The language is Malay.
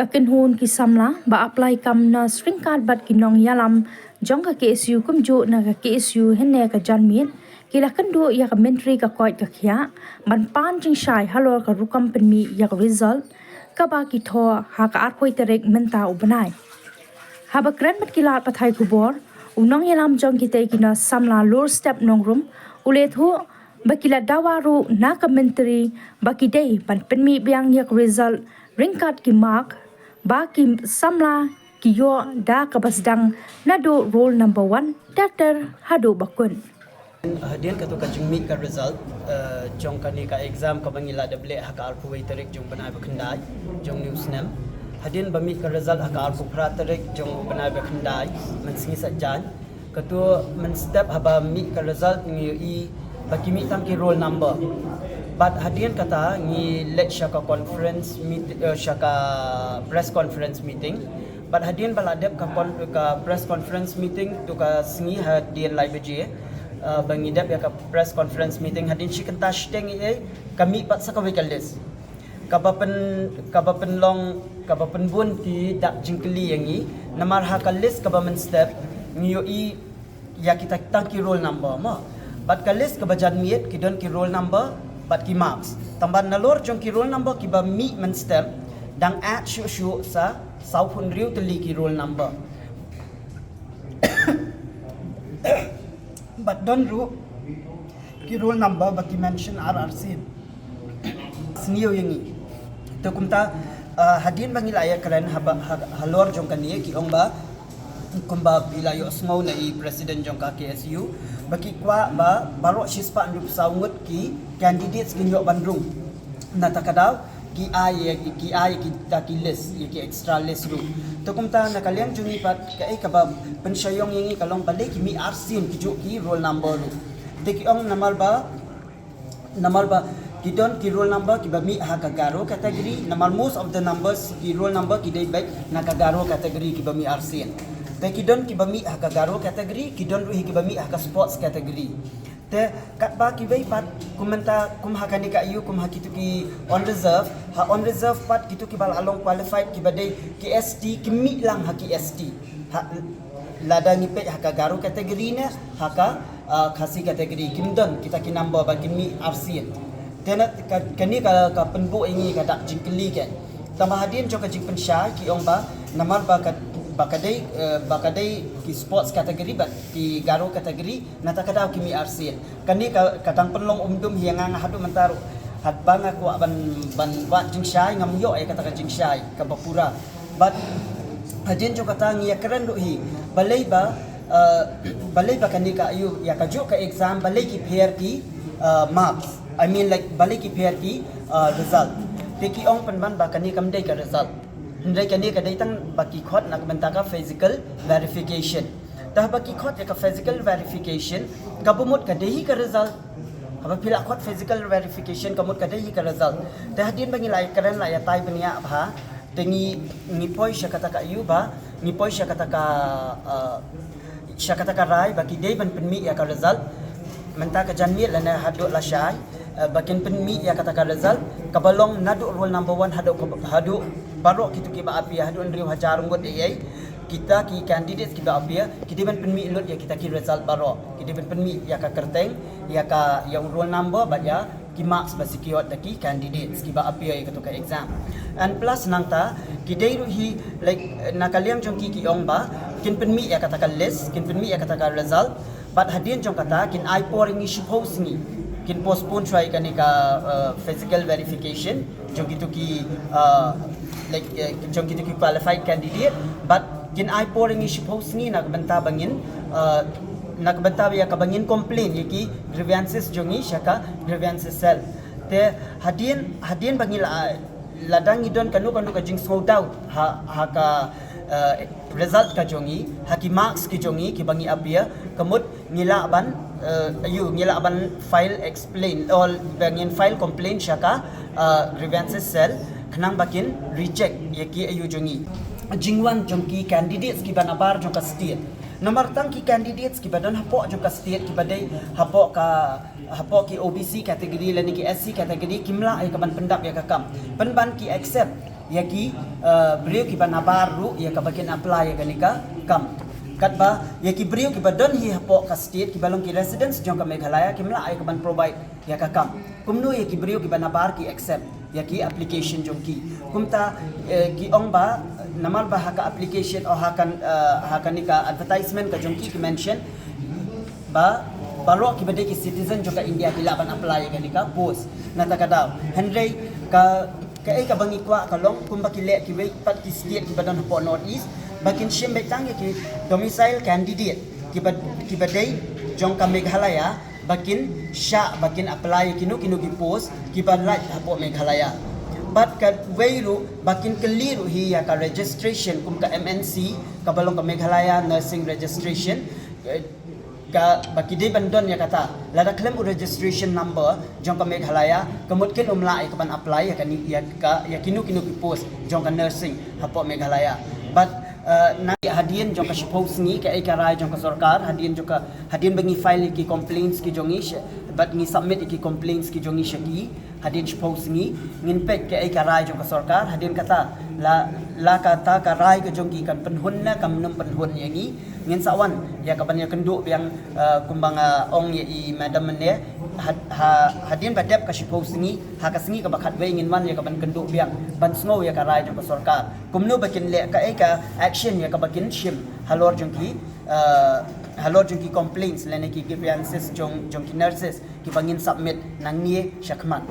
akin hun ki samla ba apply kam na string card bat ki nong yalam jong ka KSU kum jo na ka KSU henne ka janmit kila kando ya ka mentri ka koi ka khya ban pan jing shai halor ka rukam penmi ya ka result ka ba ki tho ha ka arpoi terek menta ubanai ha ba kran bat kilat pathai kubor unong yalam jong ki te ki na samla lower step nongrum ule thu bakila dawaru na ka mentri baki dei ban penmi biang ya ka result ringkat ki mark ba ki samla ki yo da ka basdang nado roll number 1 doctor hado bakun hadian ka to ka jingmi ka result jong ka ni ka exam ka bangila dable ha ka alpu wei tarik jong banai bakhandai jong news nam hadian bami ka result ha ka alpu phra tarik jong banai bakhandai man singi sajan ka to man step haba mi ka result ngi i baki mi tam ki roll number but hadian kata ngi let shaka conference meet shaka press conference meeting but hadian baladep ka press conference meeting to ka singi hadian live je bangi dep ya ka press conference meeting hadin chicken tash teng e kami pat sakawi kalis kabapen long kabapen bun ti dak jingkeli yangi namar ha kalis kabamen step ngiyo i ya kita tangki roll number ma but kalis kabajan miet ki don ki roll number but ki marks tamban nalor jong ki roll number ki ba mi men step dang at shu sa sau pun riu teli ki roll number but don't ru ki roll number but ki mention RRC sniyo yangi to kumta hadin bangila ya kalen halor jong kaniye ki ong ba kumba bilayo smau na i president jong ka KSU baki kwa ba baro shispa ndup saungut ki candidates kinyo bandrung na takadaw ki ay ki taki list ki extra list ru to kumta nakaliang jungi pat kai ka ba pensyayong yangi kalong balik ki mi arsin ki jo ki roll number ru de ki ong namal ba ki don ki roll number ki ba mi ha kagaro category namal most of the numbers ki roll number ki dai back na kagaro category ki ba mi arsin te ki don ki ba mi ha kagaro category ki don ru ki ba mi ha sports category te kat ba ki bai pat kumenta kum hakani ka yu kum hakitu ki on reserve pat kitu ki bal along qualified ki badai ki ST ki mi lang haki ST lada ni pe haka garu kategori ne haka khasi kategori kimdon kita ki number ba ki mi RC tena kani ka penbu ingi ka dak jingkeli kan tambah hadin jo ka jing pensya ki ong ba namar ba bakadai ki sports category bat ki garo category nata kadau ki mi RC kani ka katang penlong umdum hiang hadu mentaru hat banga ku ban wat jing syai ngam yo ai kata jing syai ka bapura but hadin jo kata ngi keren do hi balai ba kani ka ayu ya ka jo ka exam balai ki pair ki marks I mean like balai ki pair ki result te ki ong penban ba kani kam dai ka result ndai kani ka dai tang baki khot nak benta ka physical verification tah baki khot ya ka physical verification kabumut ka dai ka result aba pila khot physical verification kamut ka dai ka result tah din bangi lai karen la ya tai bania bha tengi ni poi syakata ka ayu ba ni poi syakata ka rai baki dai ban penmi ya ka result menta ka janmi lana hadu la syai bakin penmi ya kata ka result kabalong nadu roll number 1 hadu barok kitu ki ba apia hadu andriu hajar ngot ai kita ki candidates ki ba apia kita ban penmi lot ya kita ki result barok kita ban penmi ya ka kerteng ya ka yang roll number ba ya ki marks ba sikiot daki candidates ki ba apia ya ka exam and plus nangta ki dei ru hi like nakaliam jong ki ong ba kin penmi ya kata ka list kin penmi ya kata ka result but hadin jong kata kin I pouring ni suppose ni kin postpone try kani ka physical verification jong gitu ki jong gitu ki qualified candidate but kin I pouring ni suppose ni nagbenta bangin ya ka bangin complain yaki grievances jongi shaka grievances cell te hadin bangil ladang idon kanu ka jing sold out ha ka result ka jongi haki marks ki jongi ki bangi apia kamut ngila ban file explain all bangin file complaint shaka grievances cell khnang bakin reject yaki ayu jongi jingwan jongki candidates ki banabar jongka state nomor tang ki candidates ki badan hapok jongka state ki badai hapok ki OBC category lani ki SC category kimla ai kaban pendap ya kakam penban ki accept yaki beliau ki banabar ru ya ka bakin apply ya kanika kam kat ba yaki beliau ki badon hi hapo ka state ki balong ki residence jong ka Meghalaya ki mla ay ka ban provide ya ka kam kumno yaki beliau ki banabar ki accept yaki application jong ki kumta ki ong ba namal ba haka application o hakanika advertisement ka jong ki mention ba balo ki bade ki citizen jong ka India ki laban apply ka nika post natakadaw henry ka ka bangi kwa kalong kumba ki le ki wait pat ki state ki badan hapo north east bakin shim betang ki domicile candidate ki badai jong ka Meghalaya bakin sya bakin apply kinu ki post ki badai hapo Meghalaya but ka weiru bakin keliru hi ya ka registration kum ka MNC ka balong ka Meghalaya nursing registration ka baki di bandon ya kata lada claim registration number jong ka Meghalaya kemutkin umla ay ka ban apply ya kinu ki post jong ka nursing hapo Meghalaya but na hadian jong ka suppose ni ka ikaray jong ka sarkar hadian bangi file ki complaints ki jongi but ni submit ki complaints ki jongi shaki hadian suppose ni ngin pek ka ikaray jong ka sarkar hadian kata la kata karay ka jong ki kan penhun na kam num penhun yangi ngin sawan ya ka ban ya kenduk yang kumbang ong ya i madam ne hadian badap ka suppose ni ha ka singi ka bakat we ngin man ya ka ban kenduk yang ban sngow ya karay jong ka sarkar kumno bakin le ka action ya ka bakin shim halor jong ki complaints lene ki grievances jong ki nurses ki bangin submit nang nie syakman